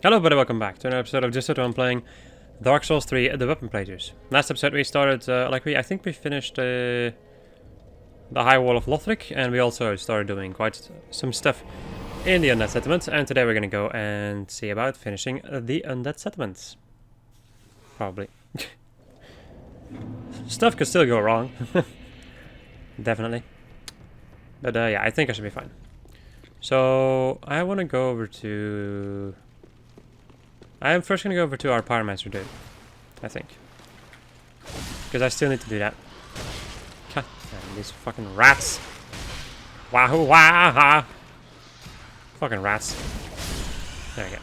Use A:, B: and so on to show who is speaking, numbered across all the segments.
A: Hello everybody, welcome back to another episode of Just I'm playing Dark Souls 3, The Weapon Playthroughs. Last episode we started, I think we finished the High Wall of Lothric, and we also started doing quite some stuff in the Undead Settlement, and today we're gonna go and see about finishing the Undead Settlements. Probably. Stuff could still go wrong. Definitely. But yeah, I think I should be fine. So, I want to go over to... I am first going to go over to our Pyromancer dude, I think. Because I still need to do that. God damn, these fucking rats. Wahoo wah! Fucking rats. There we go.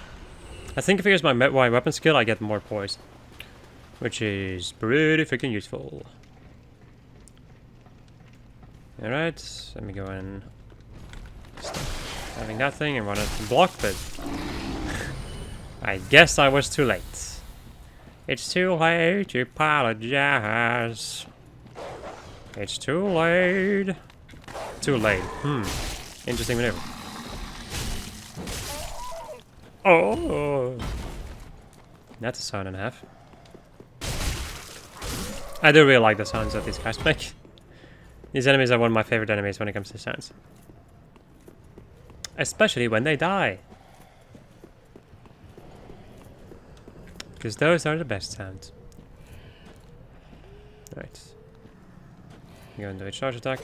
A: I think if I use my weapon skill, I get more poise. Which is pretty freaking useful. Alright, let me go and... stop having that thing and run it to block, but... I guess I was too late. It's too late to apologize. It's too late. Too late. Interesting maneuver. Oh! That's a sound and a half. I do really like the sounds that these guys make. These enemies are one of my favorite enemies when it comes to sounds. Especially when they die. Because those are the best sounds. Right. Go and do a charge attack.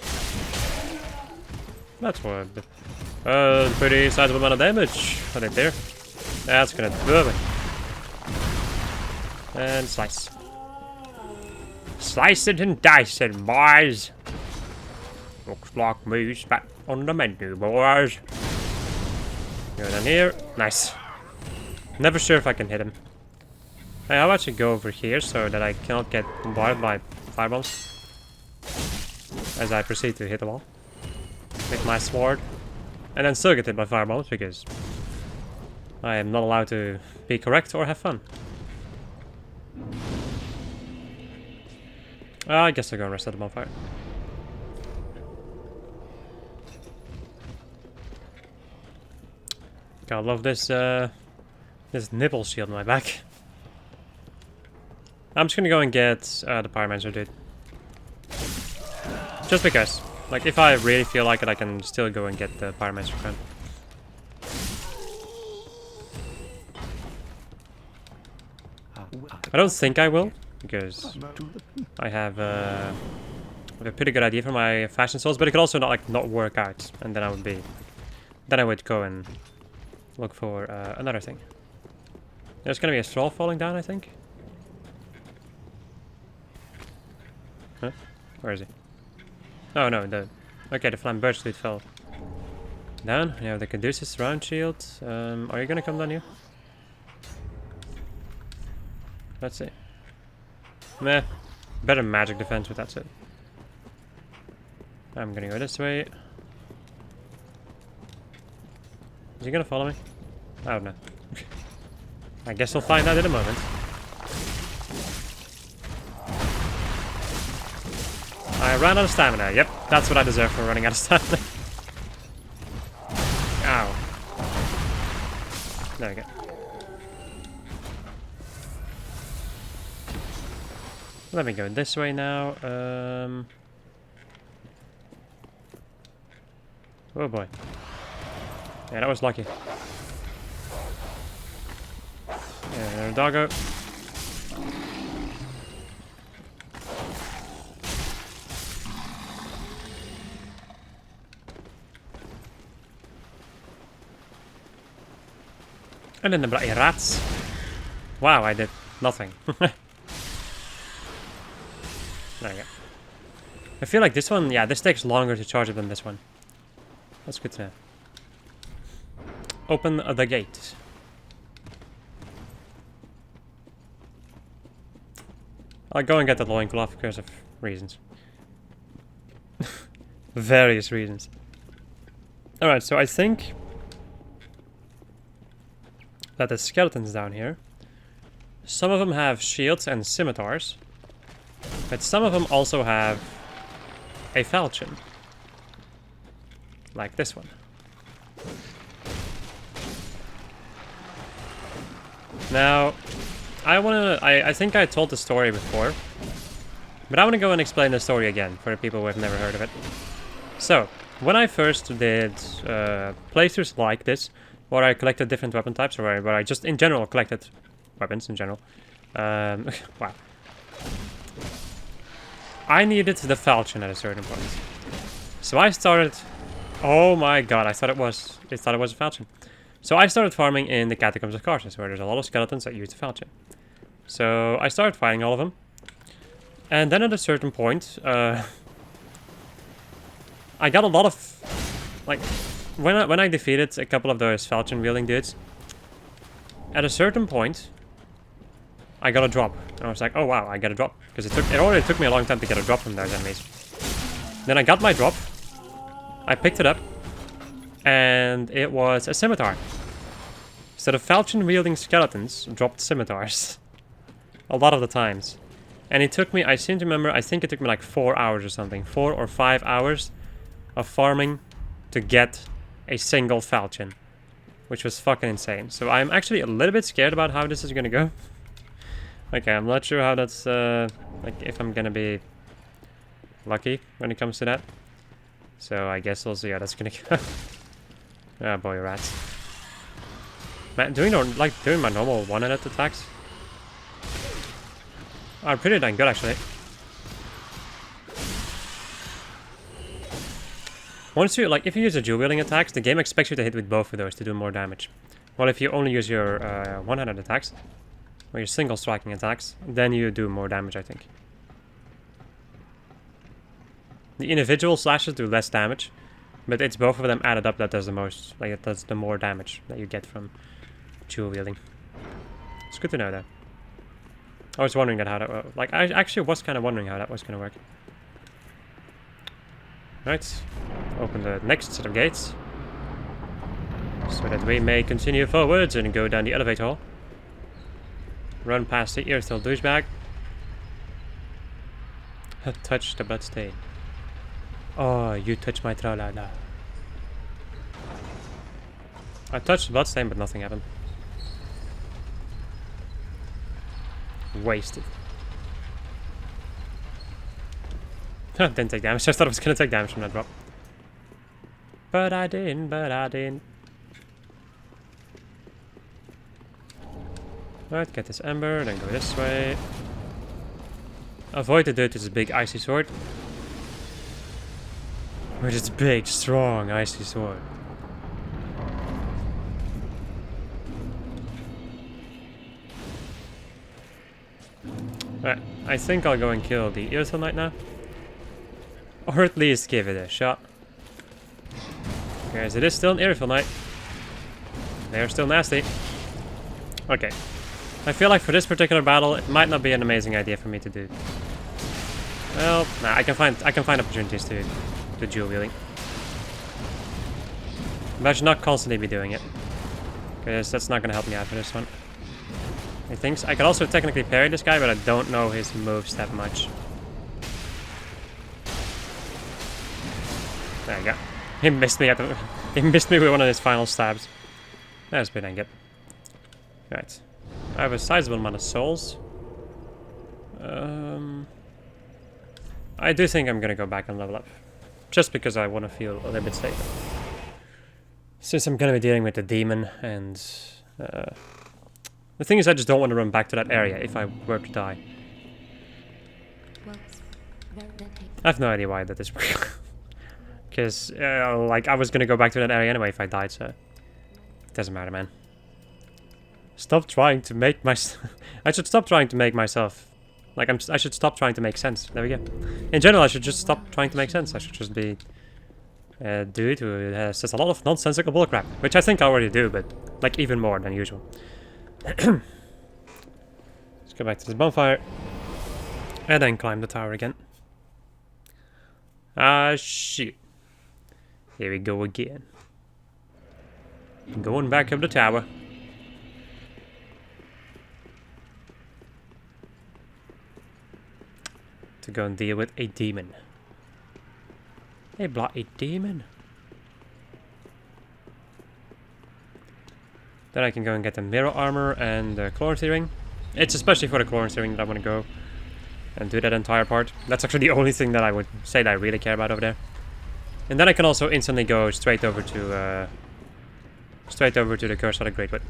A: That's what. Pretty sizable amount of damage right there. That's gonna do it. And slice. Slice it and dice it, boys. Looks like meat's back on the menu, boys. Go down here. Nice. Never sure if I can hit him. Hey, how about you go over here so that I cannot get bombarded by firebombs as I proceed to hit the wall with my sword, and then still get hit by firebombs because I am not allowed to be correct or have fun. I guess I'll go and reset the bonfire. God, I love this this nipple shield on my back. I'm just gonna go and get the Pyromancer dude. Just because. Like, if I really feel like it, I can still go and get the Pyromancer friend. I don't think I will, because I have a pretty good idea for my fashion souls, but it could also not work out, and then I would go and look for another thing. There's gonna be a straw falling down, I think. Huh? Where is he? Oh no, the Flamberge dude fell down. You have the Caduceus round shield. Are you gonna come down here? Let's see. Meh. Better magic defense, but that's it. I'm gonna go this way. Is he gonna follow me? I don't know. I guess we'll find out in a moment. I ran out of stamina. Yep, that's what I deserve for running out of stamina. Ow. There we go. Let me go this way now. Oh boy. Yeah, that was lucky. Yeah, doggo. And then the bloody rats. Wow, I did nothing. There we go. I feel like this one, yeah, this takes longer to charge it than this one. That's good to know. Open the gate. I'll go and get the loincloth because of reasons. Various reasons. Alright, so I think that the skeletons down here, some of them have shields and scimitars, but some of them also have a falchion, like this one. Now, I think I told the story before, but I want to go and explain the story again for the people who have never heard of it. So, when I first did playthroughs like this, where I collected different weapon types, or where I just in general collected weapons in general, wow. I needed the falchion at a certain point. So I started... Oh my god, I thought it was a falchion. So I started farming in the Catacombs of Carthus, where there's a lot of skeletons that use the falchion. So I started fighting all of them. And then at a certain point, I got a lot of... Like, when I defeated a couple of those falchion-wielding dudes, at a certain point, I got a drop. And I was like, oh wow, I got a drop. Because it already took me a long time to get a drop from those enemies. Then I got my drop. I picked it up. And it was a scimitar. So the falchion-wielding skeletons dropped scimitars. A lot of the times. And it took me, I seem to remember, I think it took me like 4 hours or something. 4 or 5 hours of farming to get a single falchion. Which was fucking insane. So I'm actually a little bit scared about how this is gonna go. Okay, I'm not sure how that's, like, if I'm gonna be lucky when it comes to that. So I guess we'll see how that's gonna go. Ah, boy, rats. Man, doing my normal one-handed attacks are pretty dang good, actually. Once you, like, if you use a dual-wielding attacks, the game expects you to hit with both of those to do more damage. Well, if you only use your one-handed attacks, or your single striking attacks, then you do more damage, I think. The individual slashes do less damage, but it's both of them added up that does the most, like, it does the more damage that you get from dual wielding. It's good to know that. I was wondering how that, like, I actually was kind of wondering how that was going to work. Right, open the next set of gates, so that we may continue forwards and go down the elevator hall. Run past the earthful douchebag. Touch the bloodstain. Oh, you touched my tra-la-la. I touched the bloodstain, but nothing happened. Wasted. Didn't take damage. I thought I was going to take damage from that drop. But I didn't, Alright, get this ember, then go this way. Avoid the dude with his big icy sword. With its big, strong, icy sword. Alright, I think I'll go and kill the Earthful Knight now. Or at least give it a shot. Okay, as it is still an Earthful Knight. They're still nasty. Okay. I feel like for this particular battle, it might not be an amazing idea for me to do. Well, nah, I can find opportunities to dual wielding. But I should not constantly be doing it, because that's not going to help me out for this one. I think I could also technically parry this guy, but I don't know his moves that much. There you go. He missed me he missed me with one of his final stabs. That's pretty dang good. Right. I have a sizable amount of souls. I do think I'm gonna go back and level up. Just because I want to feel a little bit safer. Since I'm gonna be dealing with the demon and... the thing is, I just don't want to run back to that area if I were to die. I have no idea why that is. Because, like, I was gonna go back to that area anyway if I died, so... It doesn't matter, man. Stop trying to make I should stop trying to make myself... Like, I should stop trying to make sense. There we go. In general, I should just stop trying to make sense. I should just be a dude who says a lot of nonsensical bullcrap. Which I think I already do, but, like, even more than usual. Let's go back to this bonfire. And then climb the tower again. Ah, shit. Here we go again. Going back up the tower. To go and deal with a demon. A demon. Then I can go and get the mirror armor and the chlorine ring. It's especially for the chlorine ring that I want to go and do that entire part. That's actually the only thing that I would say that I really care about over there. And then I can also instantly go straight over to the Curse of the Greatwood.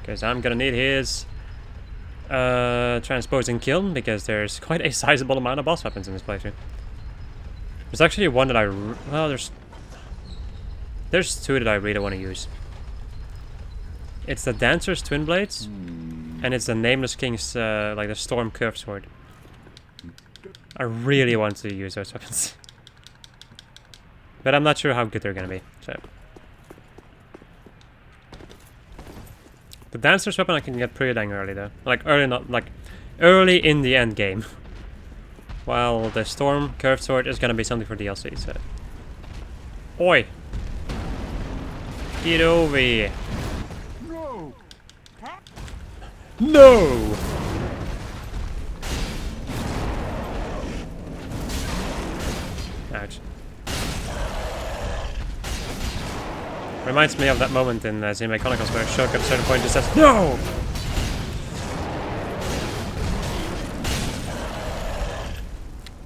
A: Because I'm gonna need his transposing kiln, because there's quite a sizable amount of boss weapons in this playthrough. There's actually one that well, there's two that I really want to use. It's the Dancer's Twin Blades, and it's the Nameless King's, like the Storm Curved Sword. I really want to use those weapons. But I'm not sure how good they're gonna be, so. The Dancer's weapon I can get pretty dang early though. Like early in the end game. While the Storm Curved Sword is gonna be something for DLC, so. Oi! Get over here. No! Ouch. Reminds me of that moment in Xenoblade Chronicles where Shulk at a certain point just says, NO!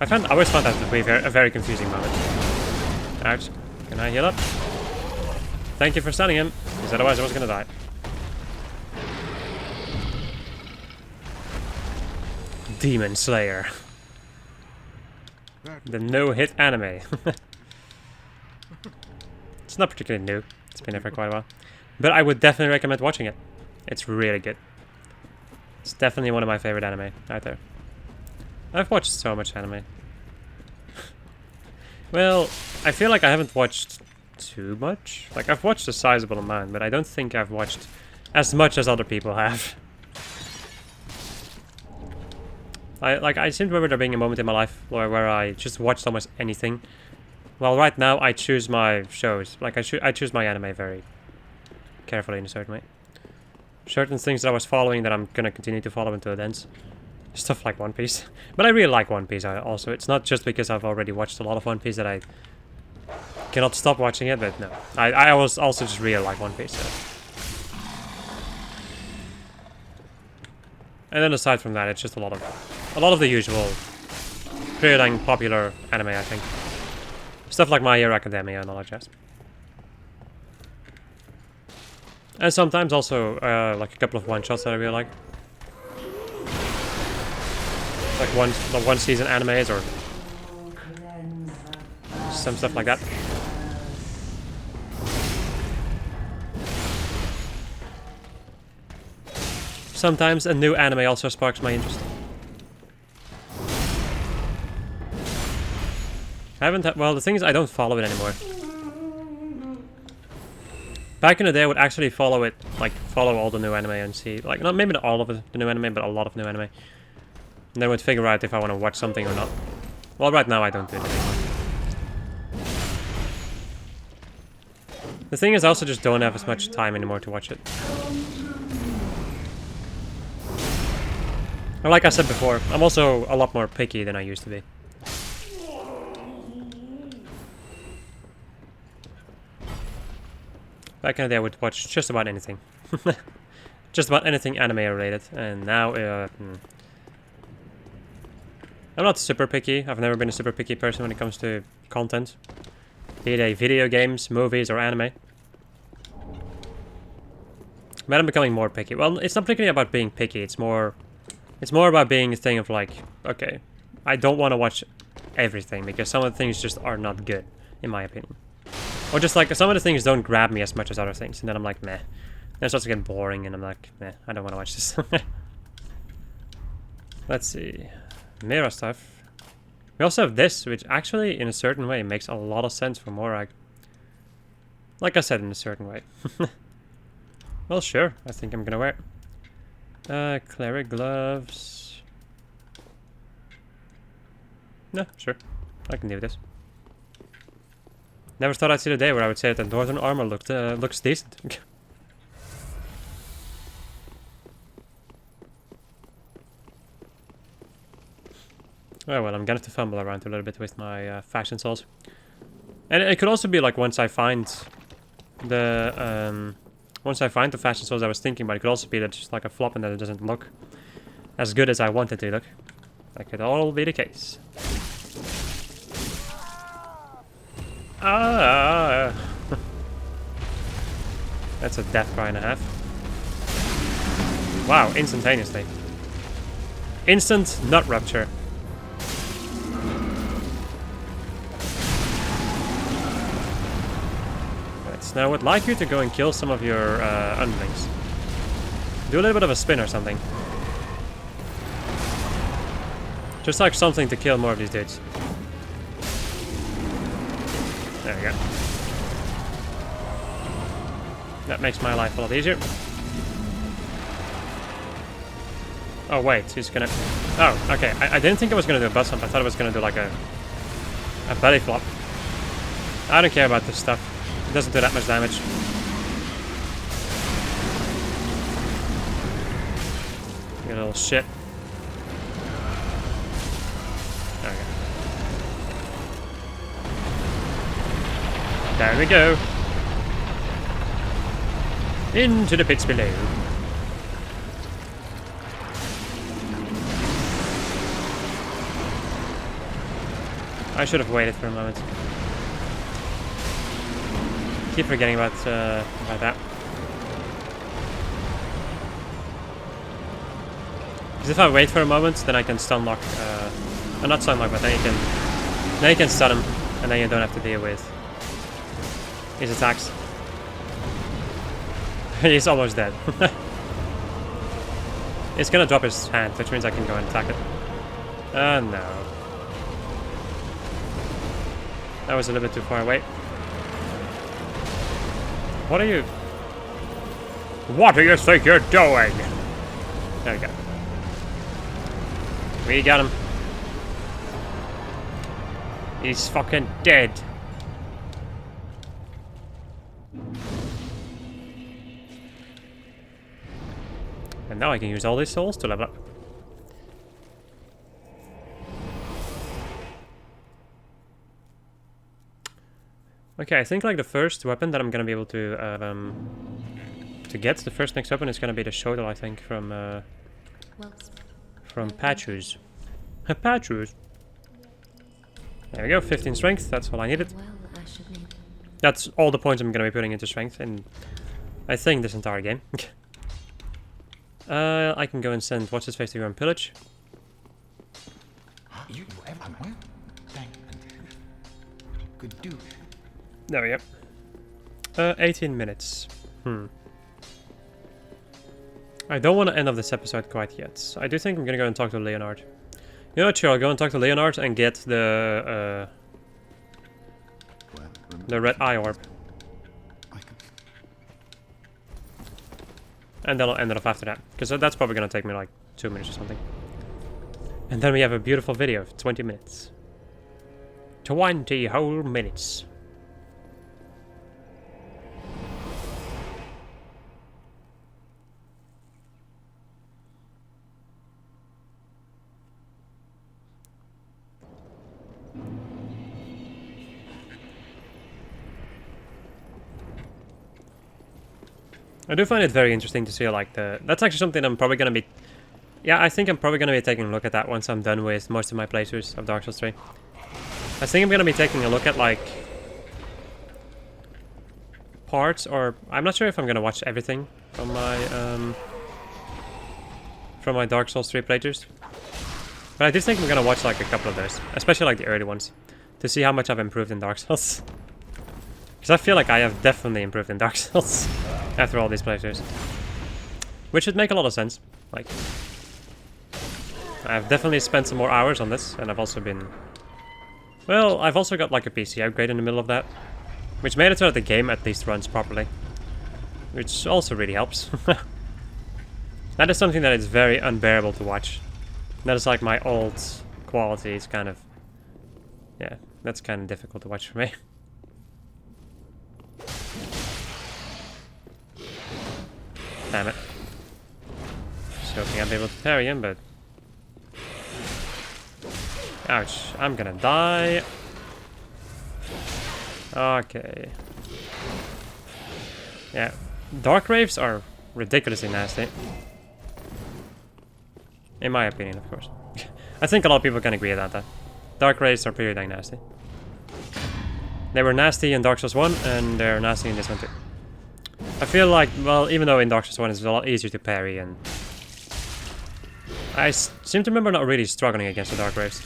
A: I always found that to be a very confusing moment. Ouch. Can I heal up? Thank you for stunning him, because otherwise I was gonna die. Demon Slayer. The no-hit anime. It's not particularly new. It's been there for quite a while. But I would definitely recommend watching it. It's really good. It's definitely one of my favorite anime out there. I've watched so much anime. Well, I feel like I haven't watched too much. Like, I've watched a sizable amount, but I don't think I've watched as much as other people have. I seem to remember there being a moment in my life where I just watched almost anything. Well, right now I choose my shows. Like, I choose my anime very carefully in a certain way. Certain things that I was following that I'm gonna continue to follow until it ends. Stuff like One Piece. But I really like One Piece also. It's not just because I've already watched a lot of One Piece that I cannot stop watching it, but no. I also just really like One Piece. So. And then aside from that, it's just a lot of the usual pretty dang popular anime, I think. Stuff like My Hero Academia and all that jazz. And sometimes also like a couple of one-shots that I really like. Like one season animes or some stuff like that. Sometimes a new anime also sparks my interest. Well, the thing is, I don't follow it anymore. Back in the day, I would actually follow it, like, follow all the new anime and see, like, not maybe not all of the new anime, but a lot of new anime. And then I would figure out if I want to watch something or not. Well, right now I don't do it anymore. The thing is, I also just don't have as much time anymore to watch it. And like I said before, I'm also a lot more picky than I used to be. Back in the day, I would watch just about anything. Just about anything anime related. And now, I'm not super picky. I've never been a super picky person when it comes to content. Be they video games, movies, or anime. But I'm becoming more picky. Well, it's not particularly about being picky. It's more about being a thing of like, okay, I don't want to watch everything because some of the things just are not good, in my opinion. Or just like, some of the things don't grab me as much as other things, and then I'm like, meh. Then it starts to get boring, and I'm like, meh, I don't want to watch this. Let's see. Mirror stuff. We also have this, which actually, in a certain way, makes a lot of sense for Morag. Like I said, in a certain way. Well, sure, I think I'm gonna wear it. Cleric gloves. No, sure. I can do this. Never thought I'd see the day where I would say that the northern armor looks decent. Oh well, I'm gonna have to fumble around a little bit with my faction souls. And it could also be like once I find the Once I find the fashion souls I was thinking about, it could also be that just like a flop and that it doesn't look as good as I want it to look. That could all be the case. Ah! That's a death cry and a half. Wow, instantaneously. Instant nut rupture. Right, now I would like you to go and kill some of your underlings. Do a little bit of a spin or something. Just like something to kill more of these dudes. There we go. That makes my life a lot easier. Oh wait, he's gonna... Oh, okay. I didn't think I was gonna do a butt stomp. I thought I was gonna do like a belly flop. I don't care about this stuff. It doesn't do that much damage. You little shit. There we go. There we go. Into the pits below. I should have waited for a moment. Keep forgetting about that. Because if I wait for a moment, then I can stun lock. Not stun lock, but then you can stun him, and then you don't have to deal with his attacks. He's almost dead. It's gonna drop his hand, which means I can go and attack it. No. That was a little bit too far away. What are you... What do you think you're doing? There we go. We got him. He's fucking dead. And now I can use all these souls to level up. Okay, I think like the first weapon that I'm gonna be able to get, the first next weapon is gonna be the shoulder, I think, from Patchus. Patchus. There we go, 15 strength, that's all I needed. That's all the points I'm gonna be putting into strength in, I think, this entire game. I can go and send what's his face to go and pillage. There we go. 18 minutes. I don't want to end off this episode quite yet. I do think I'm gonna go and talk to Leonard. You know what, sure, I'll go and talk to Leonard and get the red eye orb. And then I'll end it off after that. Because that's probably gonna take me like 2 minutes or something. And then we have a beautiful video of 20 minutes. 20 whole minutes. I do find it very interesting to see like that's actually something I'm probably gonna be... Yeah, I think I'm probably gonna be taking a look at that once I'm done with most of my playthroughs of Dark Souls 3. I think I'm gonna be taking a look at like parts, or I'm not sure if I'm gonna watch everything from my Dark Souls 3 playthroughs. But I do think I'm gonna watch like a couple of those, especially like the early ones, to see how much I've improved in Dark Souls. Because I feel like I have definitely improved in Dark Souls after all these playthroughs. Which would make a lot of sense. Like, I've definitely spent some more hours on this, and I've also been... Well, I've also got like a PC upgrade in the middle of that, which made it so that the game at least runs properly. Which also really helps. That is something that is very unbearable to watch. That is like my old quality. It's kind of... Yeah, that's kind of difficult to watch for me. Damn it. Just hoping I'll be able to parry him, but... Ouch, I'm gonna die. Okay. Yeah, Dark Graves are ridiculously nasty. In my opinion, of course. I think a lot of people can agree on that. Dark Graves are pretty dang nasty. They were nasty in Dark Souls 1, and they're nasty in this one too. I feel like, well, even though in Dark Souls 1 it's a lot easier to parry, and I seem to remember not really struggling against the Dark Graves.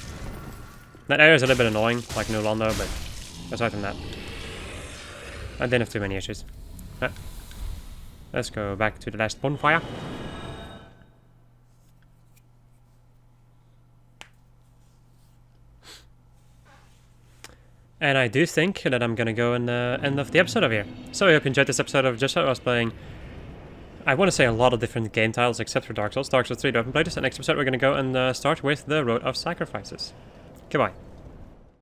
A: That area is a little bit annoying, like New Londo, but aside from that, I didn't have too many issues. Right. Let's go back to the last bonfire. And I do think that I'm gonna go in the end of the episode over here. So I hope you enjoyed this episode of just how I was playing. I want to say a lot of different game titles except for Dark Souls. Dark Souls 3 I haven't played this, and next episode we're gonna go and start with the Road of Sacrifices. Goodbye.